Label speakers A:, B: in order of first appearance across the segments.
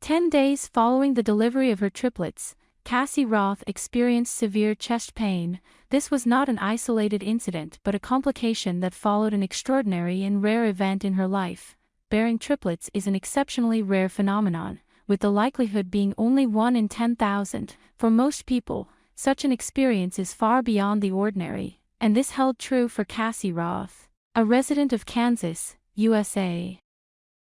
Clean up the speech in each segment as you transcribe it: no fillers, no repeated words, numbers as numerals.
A: 10 days following the delivery of her triplets, Cassie Roth experienced severe chest pain. This was not an isolated incident but a complication that followed an extraordinary and rare event in her life. Bearing triplets is an exceptionally rare phenomenon, with the likelihood being only 1 in 10,000. For most people, such an experience is far beyond the ordinary, and this held true for Cassie Roth, a resident of Kansas, USA.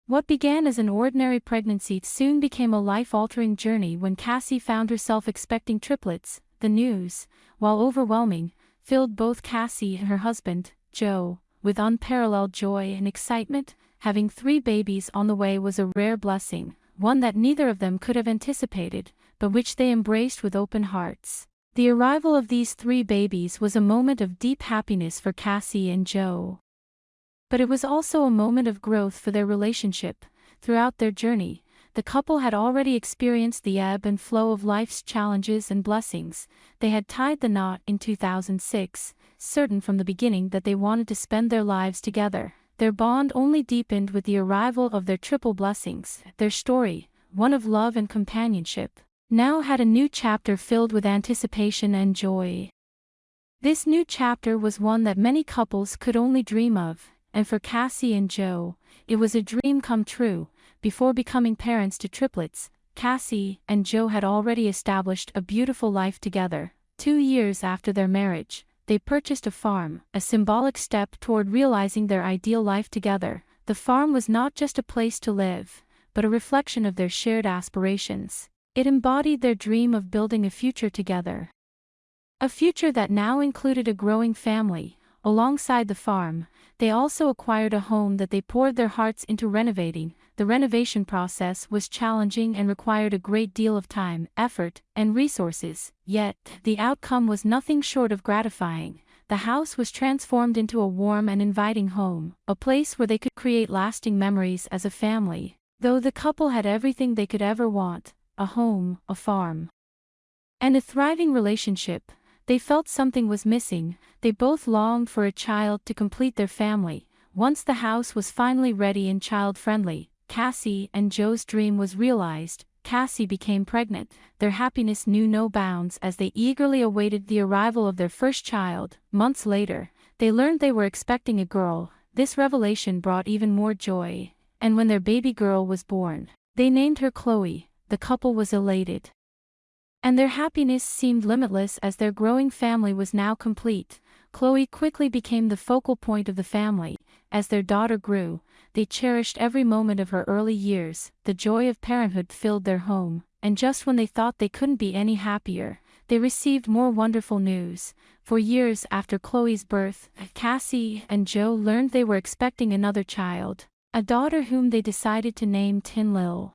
A: What began as an ordinary pregnancy soon became a life-altering journey when Cassie found herself expecting triplets. The news, while overwhelming, filled both Cassie and her husband, Joe, with unparalleled joy and excitement. Having 3 babies on the way was a rare blessing, one that neither of them could have anticipated, but which they embraced with open hearts. The arrival of these 3 babies was a moment of deep happiness for Cassie and Joe. But it was also a moment of growth for their relationship. Throughout their journey, the couple had already experienced the ebb and flow of life's challenges and blessings. They had tied the knot in 2006, certain from the beginning that they wanted to spend their lives together. Their bond only deepened with the arrival of their triple blessings. Their story, one of love and companionship, now had a new chapter filled with anticipation and joy. This new chapter was one that many couples could only dream of. And for Cassie and Joe, it was a dream come true. Before becoming parents to triplets, Cassie and Joe had already established a beautiful life together. 2 years after their marriage, they purchased a farm, a symbolic step toward realizing their ideal life together. The farm was not just a place to live, but a reflection of their shared aspirations. It embodied their dream of building a future together. A future that now included a growing family. Alongside the farm, they also acquired a home that they poured their hearts into renovating. The renovation process was challenging and required a great deal of time, effort, and resources, yet the outcome was nothing short of gratifying. The house was transformed into a warm and inviting home, a place where they could create lasting memories as a family. Though the couple had everything they could ever want, a home, a farm, and a thriving relationship, they felt something was missing. They both longed for a child to complete their family. Once the house was finally ready and child-friendly, Cassie and Joe's dream was realized. Cassie became pregnant. Their happiness knew no bounds as they eagerly awaited the arrival of their first child. Months later, they learned they were expecting a girl. This revelation brought even more joy, and when their baby girl was born, they named her Chloe. The couple was elated, and their happiness seemed limitless as their growing family was now complete. Chloe quickly became the focal point of the family. As their daughter grew, they cherished every moment of her early years. The joy of parenthood filled their home, and just when they thought they couldn't be any happier, they received more wonderful news. For years after Chloe's birth, Cassie and Joe learned they were expecting another child, a daughter whom they decided to name Tin Lil.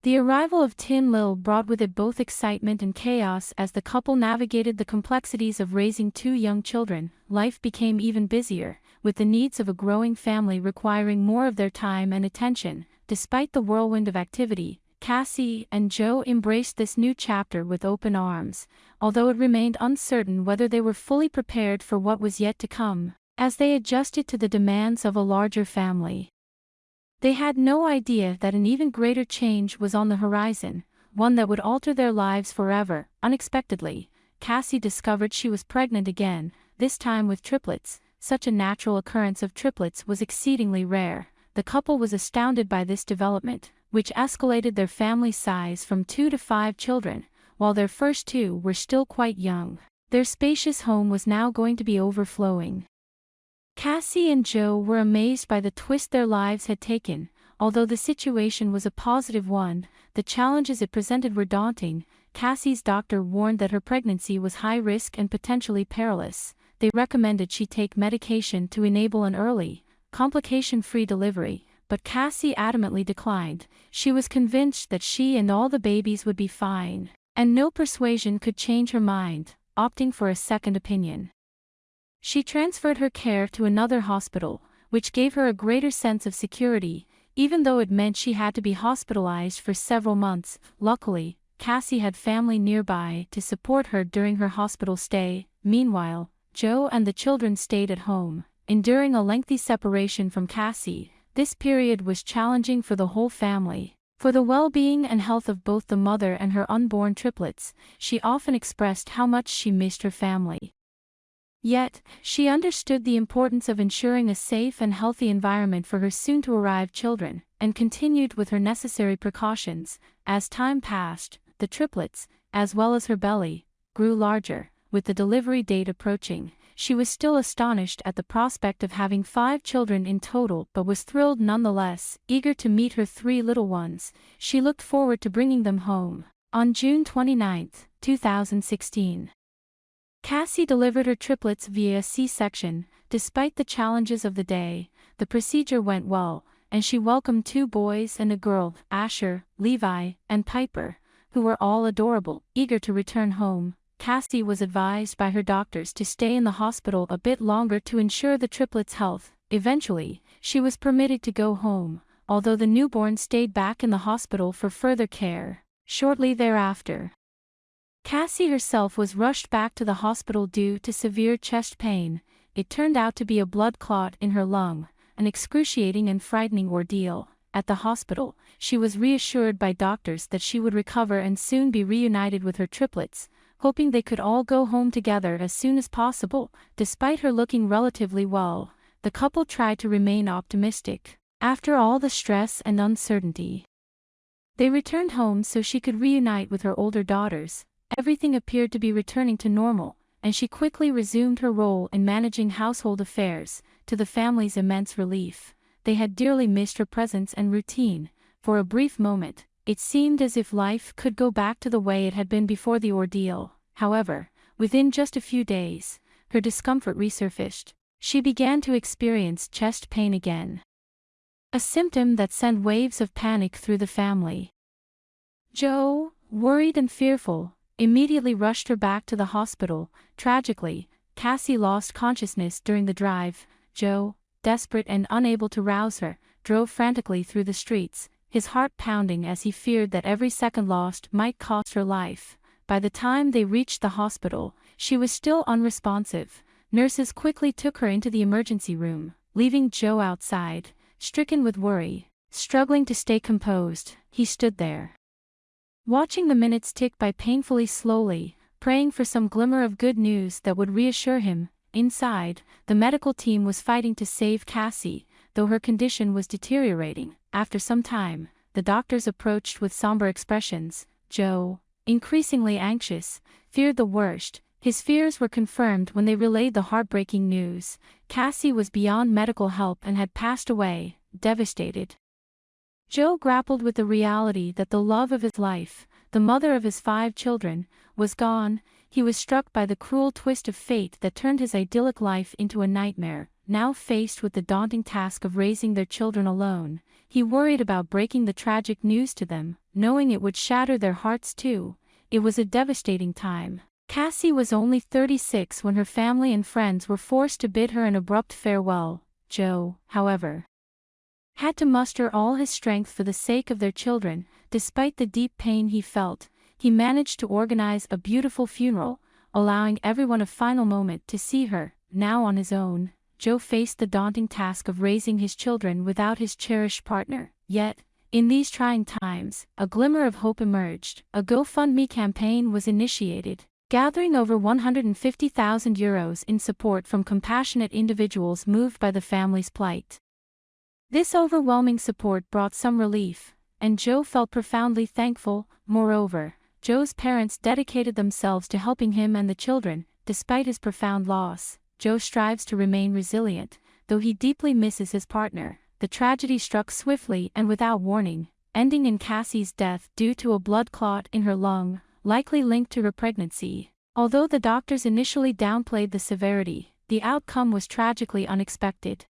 A: The arrival of Tin Lil brought with it both excitement and chaos as the couple navigated the complexities of raising 2 young children. Life became even busier, with the needs of a growing family requiring more of their time and attention. Despite the whirlwind of activity, Cassie and Joe embraced this new chapter with open arms, although it remained uncertain whether they were fully prepared for what was yet to come, as they adjusted to the demands of a larger family. They had no idea that an even greater change was on the horizon, one that would alter their lives forever. Unexpectedly, Cassie discovered she was pregnant again, this time with triplets. Such a natural occurrence of triplets was exceedingly rare. The couple was astounded by this development, which escalated their family size from 2 to 5 children. While their first 2 were still quite young, their spacious home was now going to be overflowing. Cassie and Joe were amazed by the twist their lives had taken. Although the situation was a positive one, the challenges it presented were daunting. Cassie's doctor warned that her pregnancy was high risk and potentially perilous. They recommended she take medication to enable an early, complication-free delivery, but Cassie adamantly declined. She was convinced that she and all the babies would be fine, and no persuasion could change her mind, opting for a second opinion. She transferred her care to another hospital, which gave her a greater sense of security, even though it meant she had to be hospitalized for several months. Luckily, Cassie had family nearby to support her during her hospital stay. Meanwhile, Joe and the children stayed at home, enduring a lengthy separation from Cassie. This period was challenging for the whole family. For the well-being and health of both the mother and her unborn triplets, she often expressed how much she missed her family. Yet, she understood the importance of ensuring a safe and healthy environment for her soon-to-arrive children, and continued with her necessary precautions. As time passed, the triplets, as well as her belly, grew larger. With the delivery date approaching, she was still astonished at the prospect of having 5 children in total, but was thrilled nonetheless. Eager to meet her 3 little ones, she looked forward to bringing them home. On June 29, 2016. Cassie delivered her triplets via C-section. Despite the challenges of the day, the procedure went well, and she welcomed 2 boys and a girl, Asher, Levi, and Piper, who were all adorable. Eager to return home, Cassie was advised by her doctors to stay in the hospital a bit longer to ensure the triplets' health. Eventually, she was permitted to go home, although the newborn stayed back in the hospital for further care. Shortly thereafter, Cassie herself was rushed back to the hospital due to severe chest pain. It turned out to be a blood clot in her lung, an excruciating and frightening ordeal. At the hospital, she was reassured by doctors that she would recover and soon be reunited with her triplets, hoping they could all go home together as soon as possible. Despite her looking relatively well, the couple tried to remain optimistic. After all the stress and uncertainty, they returned home so she could reunite with her older daughters. Everything appeared to be returning to normal, and she quickly resumed her role in managing household affairs. To the family's immense relief, they had dearly missed her presence and routine. For a brief moment, it seemed as if life could go back to the way it had been before the ordeal. However, within just a few days, her discomfort resurfaced. She began to experience chest pain again, a symptom that sent waves of panic through the family. Joe, worried and fearful, immediately rushed her back to the hospital. Tragically, Cassie lost consciousness during the drive. Joe, desperate and unable to rouse her, drove frantically through the streets, his heart pounding as he feared that every second lost might cost her life. By the time they reached the hospital, she was still unresponsive. Nurses quickly took her into the emergency room, leaving Joe outside, stricken with worry. Struggling to stay composed, he stood there, watching the minutes tick by painfully slowly, praying for some glimmer of good news that would reassure him. Inside, the medical team was fighting to save Cassie, though her condition was deteriorating. After some time, the doctors approached with somber expressions. Joe, increasingly anxious, feared the worst. His fears were confirmed when they relayed the heartbreaking news. Cassie was beyond medical help and had passed away, devastated. Joe grappled with the reality that the love of his life, the mother of his 5 children, was gone. He was struck by the cruel twist of fate that turned his idyllic life into a nightmare. Now faced with the daunting task of raising their children alone, he worried about breaking the tragic news to them, knowing it would shatter their hearts too. It was a devastating time. Cassie was only 36 when her family and friends were forced to bid her an abrupt farewell. Joe, however, had to muster all his strength for the sake of their children. Despite the deep pain he felt, he managed to organize a beautiful funeral, allowing everyone a final moment to see her. Now on his own, Joe faced the daunting task of raising his children without his cherished partner. Yet, in these trying times, a glimmer of hope emerged. A GoFundMe campaign was initiated, gathering over €150,000 in support from compassionate individuals moved by the family's plight. This overwhelming support brought some relief, and Joe felt profoundly thankful. Moreover, Joe's parents dedicated themselves to helping him and the children. Despite his profound loss, Joe strives to remain resilient, though he deeply misses his partner. The tragedy struck swiftly and without warning, ending in Cassie's death due to a blood clot in her lung, likely linked to her pregnancy. Although the doctors initially downplayed the severity, the outcome was tragically unexpected.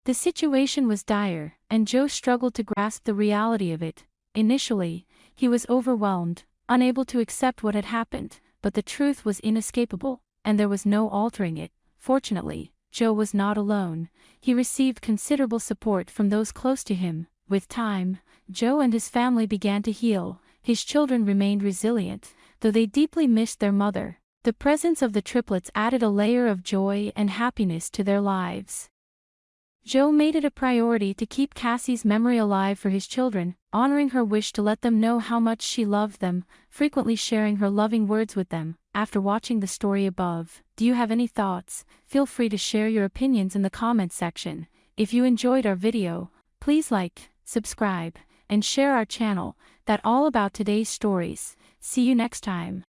A: The situation was dire, and Joe struggled to grasp the reality of it. Initially, he was overwhelmed, unable to accept what had happened, but the truth was inescapable, and there was no altering it. Fortunately, Joe was not alone. He received considerable support from those close to him. With time, Joe and his family began to heal. His children remained resilient, though they deeply missed their mother. The presence of the triplets added a layer of joy and happiness to their lives. Joe made it a priority to keep Cassie's memory alive for his children, honoring her wish to let them know how much she loved them, frequently sharing her loving words with them. After watching the story above, do you have any thoughts? Feel free to share your opinions in the comments section. If you enjoyed our video, please like, subscribe, and share our channel. That's all about today's stories. See you next time.